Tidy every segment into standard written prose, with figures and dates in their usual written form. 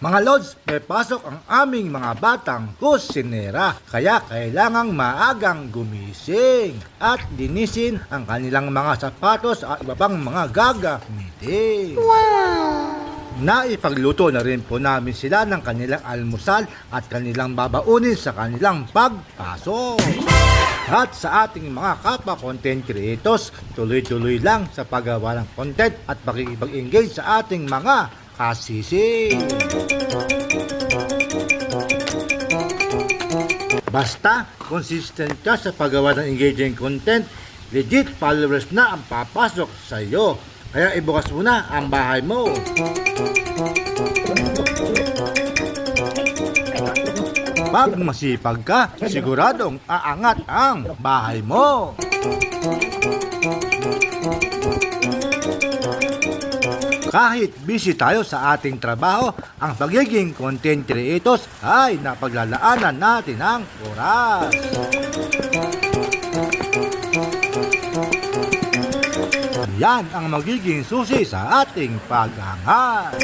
Mga Lods, may pasok ang aming mga batang kusinera, kaya kailangang maagang gumising at linisin ang kanilang mga sapatos at iba pang mga gagamitin. Wow! Naipagluto na rin po namin sila ng kanilang almusal at kanilang babaunin sa kanilang pagpasok. At sa ating mga kapwa content creators, tuloy-tuloy lang sa paggawa ng content at pakikipag-engage sa ating mga kasisi. Basta consistent ka sa paggawa ng engaging content, legit followers na ang papasok sa iyo. Kaya ibukas mo na ang bahay mo. Pag masipag ka, siguradong aangat ang bahay mo. Kahit busy tayo sa ating trabaho, ang pagiging content creators ay napaglalaanan natin ang oras. Yan ang magiging susi sa ating pag-angat.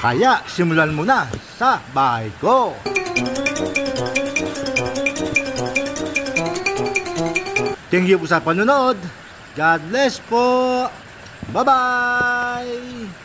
Kaya simulan mo na sa bahay ko. Thank you po sa panonood. God bless po. Bye-bye!